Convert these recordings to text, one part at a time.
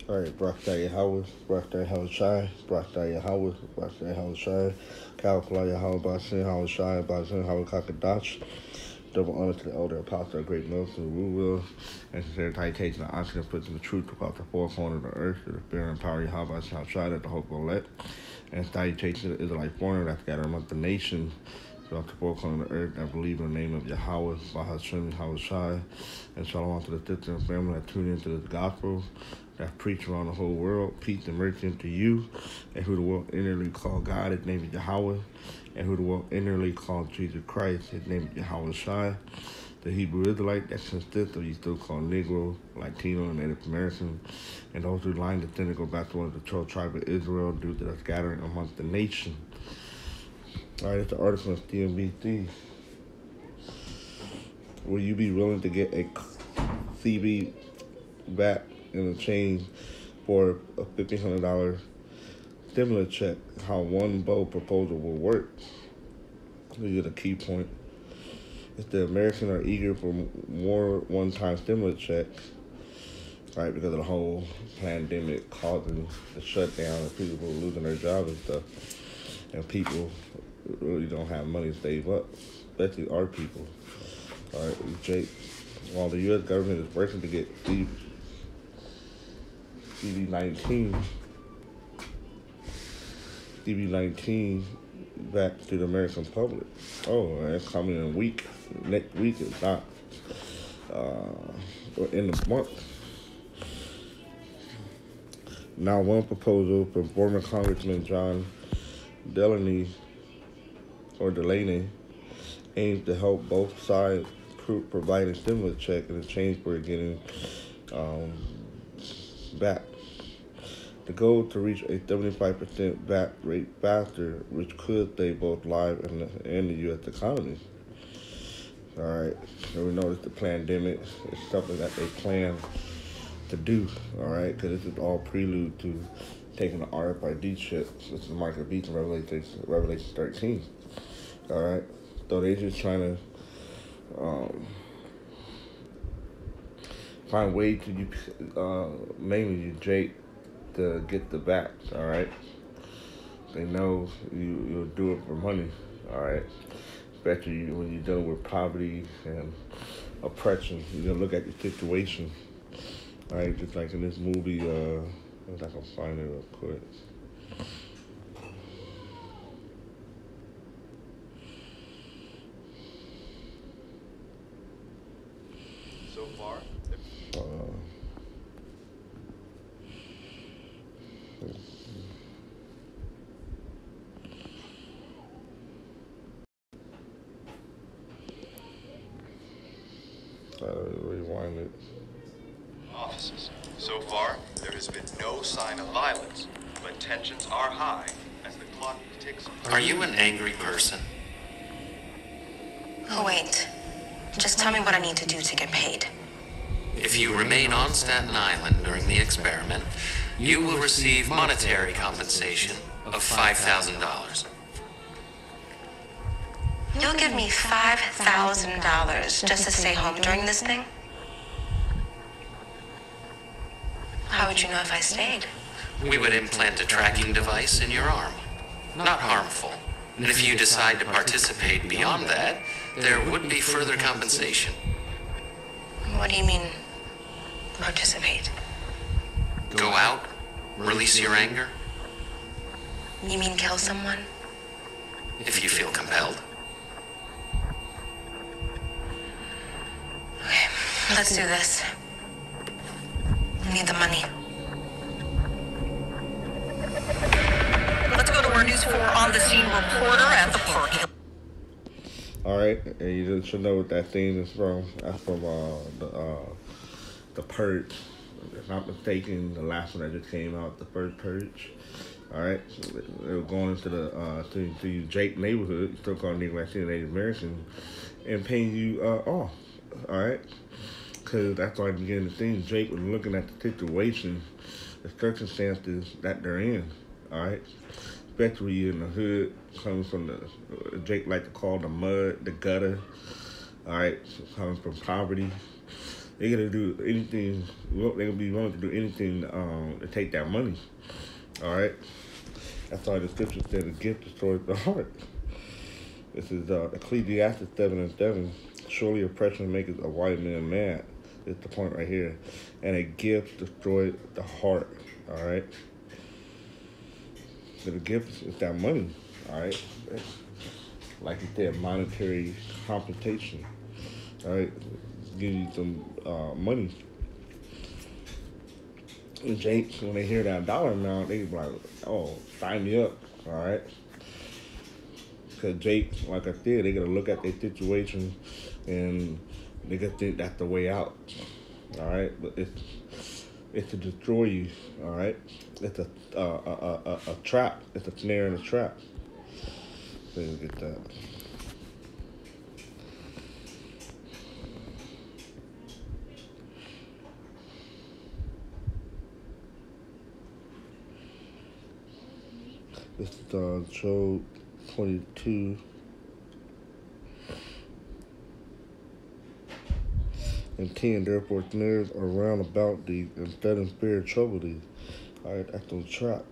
All right, Barakatah Yahweh, Barakatah Yahweh Shai, Barakatah Yahweh, Barakatah Yahweh Shai, Kawakala Yahweh Basin, Yahweh Shai, Basin, Yahweh Kakadash. Double honor to the elder apostle, great Moses, who will, and sincere citation of oxygen puts in the truth about the four corners of the earth, to the fear and power of Yahweh Basin, Shai, that the hope of elect, and citation to the Israelite foreigner that scattered among the nations throughout the four corners of the earth that believe in the name of Yahweh, Bahashem, Yahweh Shai, and shalom to the sister and family that tune into this gospel, that preach around the whole world, peace and mercy unto you, and who the world innerly call God, his name is Yahweh, and who the world innerly call Jesus Christ, his name is Yahweh Shai. The Hebrew Israelite that consists of you still called Negro, Latino, and Native American, and those who line the descendant go back to one of the 12 tribes of Israel due to the scattering amongst the nation. All right, it's the article of CNBC. Will you be willing to get a CB back in exchange for a $1,500 stimulus check? How one bold proposal will work. These are the key point. If the Americans are eager for more one-time stimulus checks, right, because of the whole pandemic causing the shutdown and people losing their jobs and stuff, and people really don't have money to save up, especially our people. All right, Jake, while the U.S. government is working to get CV19 back to the American public. Oh, it's coming in a week. Next week is not, or in the month. Now, one proposal from former Congressman John Delaney aims to help both sides provide a stimulus check in exchange for getting back. The goal to reach a 75% VAT rate faster, which could save both lives and the U.S. economy. All right, so we noticed the pandemic is something that they plan to do, all right, because this is all prelude to taking the RFID chip. This is the mark of the beast in Revelation 13, all right? So they're just trying to find ways to you, mainly you, Jake, to get the backs, all right? They know you'll do it for money, all right? Especially when you're dealing with poverty and oppression. You're gonna look at the situation, all right? Just like in this movie, if I can find it real quick. So far, rewind it. offices. So far, there has been no sign of violence, but tensions are high as the clock ticks. Are you an angry person? Oh, wait. Just tell me what I need to do to get paid. If you remain on Staten Island during the experiment, you will receive monetary compensation of $5,000. You'll give me $5,000 just to stay home during this thing? How would you know if I stayed? We would implant a tracking device in your arm. Not harmful. And if you decide to participate beyond that, there would be further compensation. What do you mean, participate? Go out, release your anger, You mean kill someone? if you feel compelled. Okay, let's do this. I need the money. Let's go to our News 4 on-the-scene reporter at the park. All right, and you should know what that scene is from. That's from the Purge. If I'm not mistaken, the last one that just came out, the first Purge. All right, so they were going into the to Jake neighborhood, still called Negro Latino Native American, and paying you off. All right, because that's why I began to think Jake was looking at the situation, the circumstances that they're in. All right, especially in the hood, coming from the Jake like to call the mud, the gutter. All right, so coming from poverty, They're gonna do anything. They're gonna be willing to do anything to take that money. All right. That's why the scripture said, "A gift destroys the heart." This is Ecclesiastes 7:7. Surely oppression maketh a white man mad. It's the point right here. And a gift destroys the heart. All right. So the gift is that money. All right. Like you said, monetary compensation. All right. Give you some money. And Jake, when they hear that dollar amount, they be like, "Oh, sign me up." All right. Because Jake, like I said, they gotta look at their situation and they gotta think that's the way out. All right, but it's to destroy you. All right, it's a trap. It's a snare and a trap. So you get that. This is Job 22. And 10, therefore snares are round about thee, and sudden spirit trouble thee. All right, that's on trap.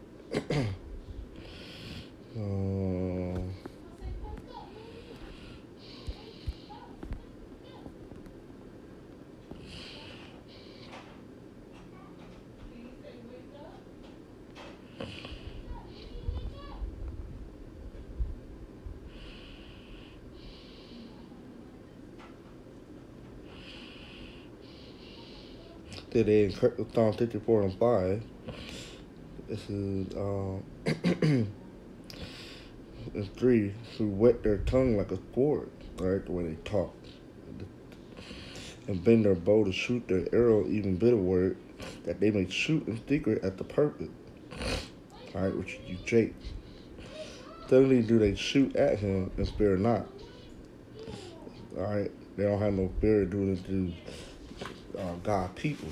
Today in Psalm 54:5. This is it's 3, who wet their tongue like a sword, right? The way they talk. And bend their bow to shoot their arrow, even bitter word, that they may shoot in secret at the purpose. All right, which you Jake. Suddenly do they shoot at him and spare not. All right, they don't have no fear of doing it to God people.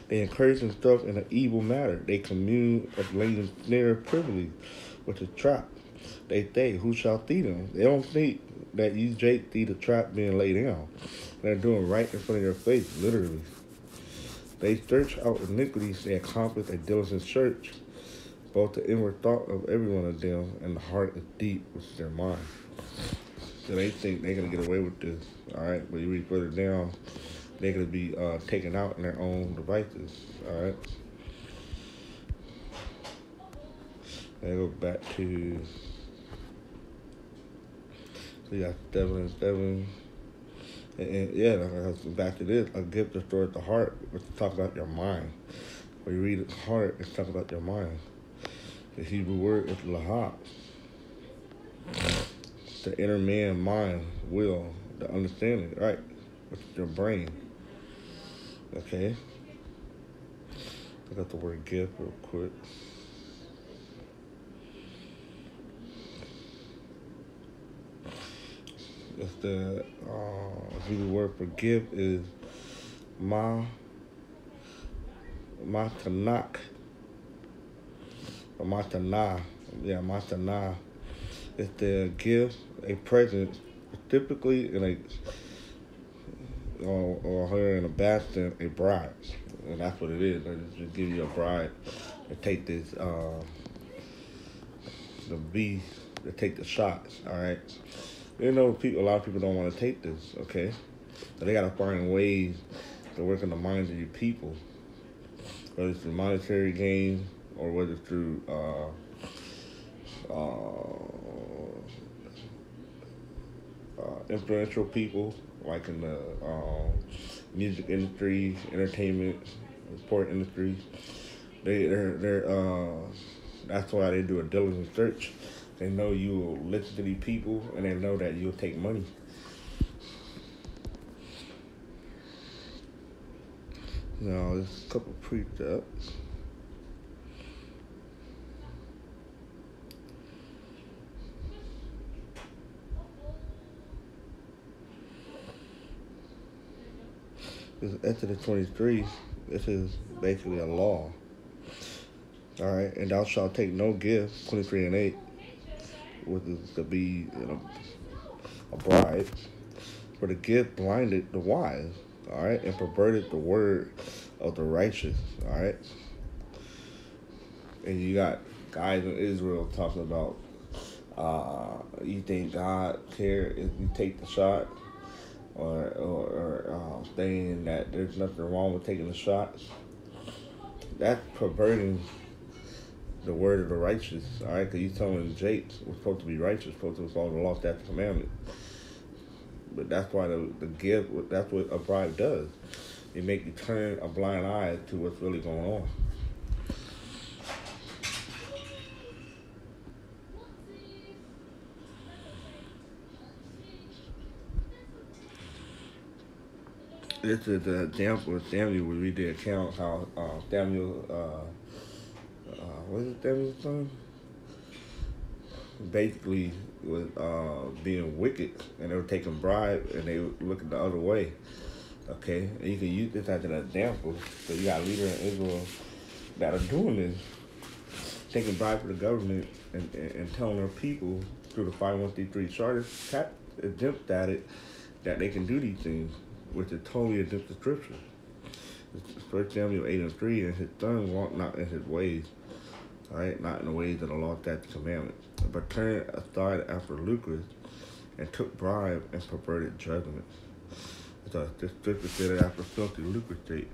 They encourage themselves in an evil matter. They commune of laying snare privily, which is trap. They think, who shall see them? They don't think that you, Jake, see the trap being laid down. They're doing right in front of your face, literally. They search out iniquities. They accomplish a diligent search. Both the inward thought of every one of them and the heart is deep, which is their mind. So they think they're going to get away with this. All right, but you read further down, they're going to be taken out in their own devices. All right. I go back to, so you got 7 and 7. And yeah, back to this, a gift destroys the heart, which is talk about your mind. When you read the heart, it's talking about your mind. The Hebrew word is lahab. The inner man, mind, will, the understanding, right? Which is your brain. Okay. I got the word gift real quick. It's the Hebrew word for gift is matanach. Or matanah. Yeah, matanah. It's the gift, a present, typically in a or her in a basket, a bride. And that's what it is. They just give you a bride to take this to take the shots, all right? You know, a lot of people don't want to take this, okay? So they got to find ways to work in the minds of your people, whether it's through monetary gain or whether it's through influential people, like in the music industry, entertainment, sport industry. They're that's why they do a diligent search. They know you will listen to these people, and they know that you'll take money. Now, there's a couple precepts. This is Exodus 23. This is basically a law. All right, and thou shalt take no gift, 23 and 8, which is to be a bride, for the gift blinded the wise. all right, and perverted the word of the righteous, all right. And you got guys in Israel talking about, you think God cares if you take the shot, or saying that there's nothing wrong with taking the shot. That's perverting the word of the righteous, all right? Because you telling Jake we're supposed to be righteous, supposed to follow the law, statutes, and commandments. But that's why the gift, that's what a bribe does. It make you turn a blind eye to what's really going on. This is the example of Samuel. We read the account how Samuel, what is it, Samuel's son? Basically was being wicked, and they were taking bribes, and they were looking the other way. Okay, and you can use this as an example. So you got leaders in Israel that are doing this, taking bribes from the government and telling their people through the 501c3 charter exempt at it that they can do these things, which is totally against the scripture. 1 Samuel 8:3, and his son walked not in his ways, all right, not in the ways of the law, statutes, and commandments, but turned aside after lucre and took bribe and perverted judgment. So the scripture said that after filthy lucre state,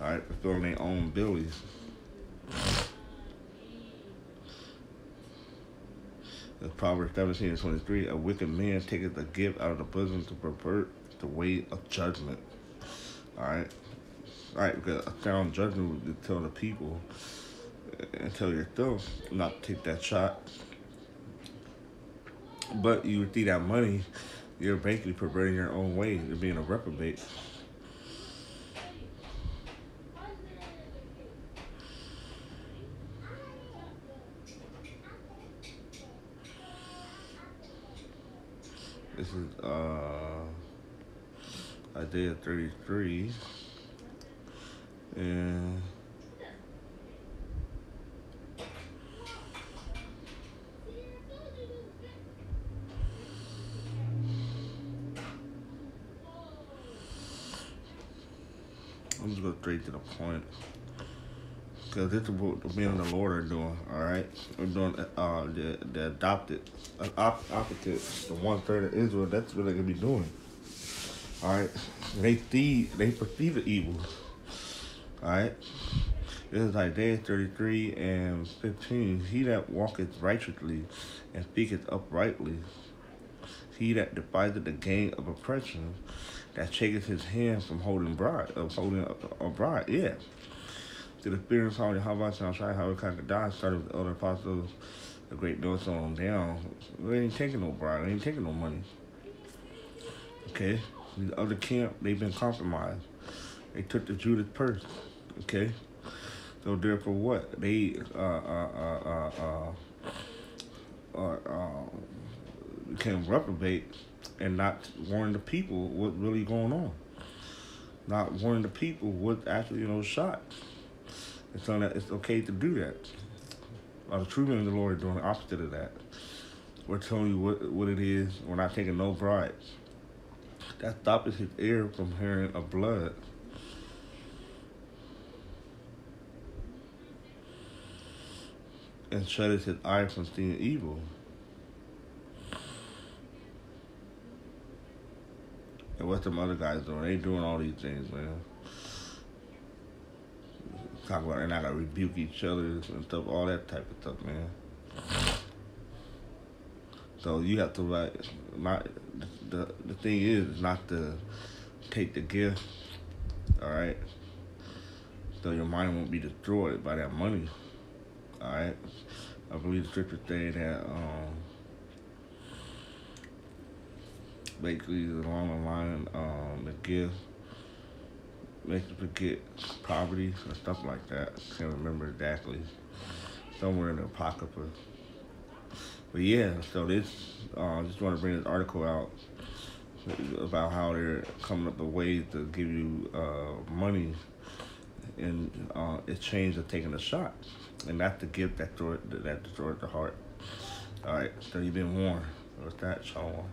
all right, fulfilling their own billies. Proverbs 17:23, a wicked man taketh a gift out of the bosom to pervert the way of judgment. All right, because a sound judgment would tell the people and tell yourself not to take that shot. But you receive that money, you're basically perverting your own way. You're being a reprobate. This is Isaiah 33, and I'm just going straight to the point, because this is what the men of the Lord are doing, all right? We're doing the adopted, opposite, the 1/3 of Israel. That's what they're going to be doing, all right? They perceive the evil, all right? This is Isaiah 33:15. He that walketh righteously and speaketh uprightly, he that deviseth the gain of oppression, that shaketh his hand from holding a bride, yeah. To the spirit of Solomon, how about I'll try how we kind of die, started with the other apostles, the great notes on them down. They ain't taking no bride, they ain't taking no money. Okay? The other camp, they've been compromised. They took the Judas purse. Okay? So therefore what? They can reprobate and not warn the people what's really going on. Not warning the people what's actually, shot. And so that it's okay to do that. The true men of the Lord are doing the opposite of that. We're telling you what it is. We're not taking no bribes. That stops his ear from hearing of blood. And shutters his eye from seeing evil. And what some other guys doing? They doing all these things, man. Talk about they're not gonna rebuke each other and stuff, all that type of stuff, man. So you have to the thing is not to take the gift, all right? So your mind won't be destroyed by that money, all right? I believe the scripture say that basically along the line, the gift makes you forget poverty or stuff like that. Can't remember exactly. Somewhere in the Apocrypha. But yeah, so this, just want to bring this article out about how they're coming up with ways to give you money in exchange of taking a shot. And that's the gift that destroys the heart. All right, so you've been warned. What's that, Sean?